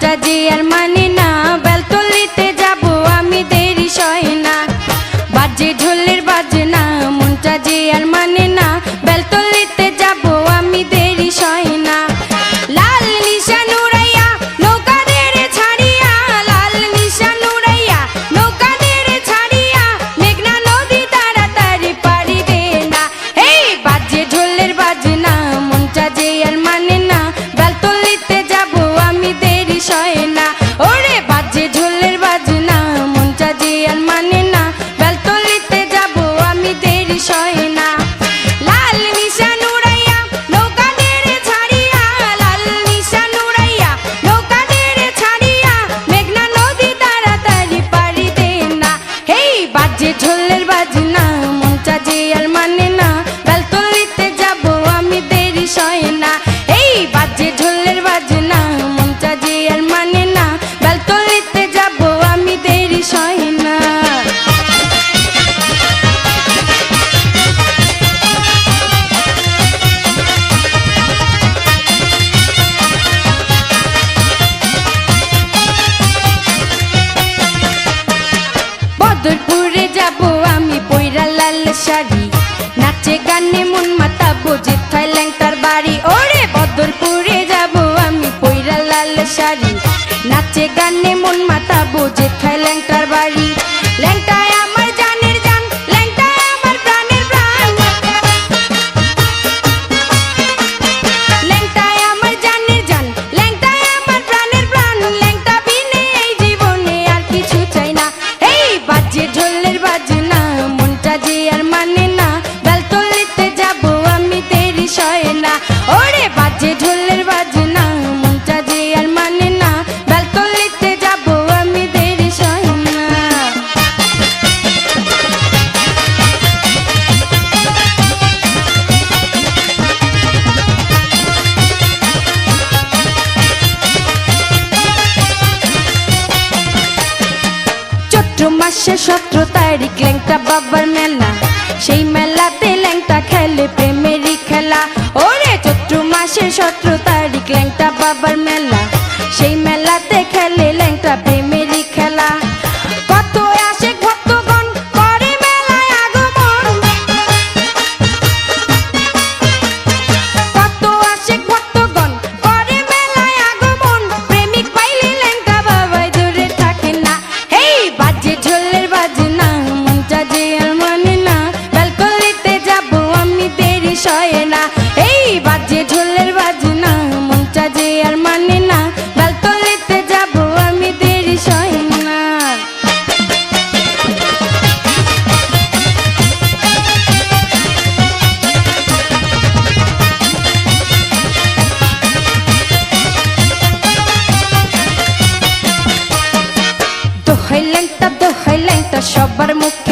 মনটা যে আর মানে না, বেলতলিতে যাব আমি দেরি সয় না। বাজে ঢোলের বাজনা, মনটা যে আর মানে না, বেলতলিতে যাব আমি দেরি সয় না। লাল নিশান উড়াইয়া নৌকাদের ছাড়িয়া, লাল নিশান উড়াইয়া নৌকাদের ছাড়িয়া, মেঘনা নদী তাড়াতাড়ি পাড়ি দে না। এই বাজে ঢোলের বাজনা, মনটা যে আর মানে না, বেলতলিতে যাব আমি দেরি সয় না। ওরে বাজে ঢোলের বাজনা, মনটা যে আর মানে না, বেলতলিতে যাব আমি দেরি সয় না। লাল নিশান উড়াইয়া নৌকাদের ছাড়িয়া, লাল নিশান উড়াইয়া নৌকাদের ছাড়িয়া, মেঘনা নদী তাড়াতাড়ি পাড়ি দে না। হেই বাজে ঢোলের বাজনা, মনটা যে আর মানে না, বেলতলিতে যাব আমি দেরি সয় না। এই বাজে ঢোলের বাজনা, মনটা যে আর মানে না, বেলতলিতে যাব আমি দেরি সয় না। বদরপুরে যাব আমি পইরা লাল শাড়ি, নাচে গানে মন মাতাবো যেথায় ল্যাংটার বাড়ি। ওরে বদরপুরে যাব আমি পইরা লাল শাড়ি, নাচে গানে মন মাতাবো যেথায় ল্যাংটার বাড়ি। ল্যাংটায় আমার জানের জান, ল্যাংটায় আমার প্রাণের প্রাণ, ল্যাংটায় আমার জানের জান, ল্যাংটায় আমার প্রাণের প্রাণ। ল্যাংটা বিনে এই জীবনে আর কিছু চাই না। এই বাজে ঢোলের বাজনা, মনটা যে আর মানে না, বেলতলিতে যাব আমি দেরি সয় না। ওরে বাজে ঢোলের বাজনা, মনটা যে আর মানে না, বেলতলিতে যাব আমি দেরি সয় না। চৈত্র মাসে 17 তারিখ ল্যাংটা বাবার মেলা, সেই মেলাতে ল্যাংটা খেলে প্রেমেরই খেলা। ওরে চৈত্র মাসে 17 তারিখ ল্যাংটা বাবার মেলা, সেই মেলাতে খেলে ল্যাংটা প্রেমেরই খেলা। কত আসে ভক্তগণ করে মেলায় আগমন, কত আসে ভক্তগণ করে মেলায় আগমন, প্রেমিক পাইলে ল্যাংটা বাবাই দূরে থাকে না। হেই বাজে ঢোলের বাজনা, মনটা যে আর মানে না, বেলতলিতে যাব আমি দেরি সয় না। এই বাজে ঢোলের বাজনা, মনটা যে আর মানে না, বেলতলিতে যাব আমি দেরি সয় না। দোহাই ল্যাংটা সবার মুখে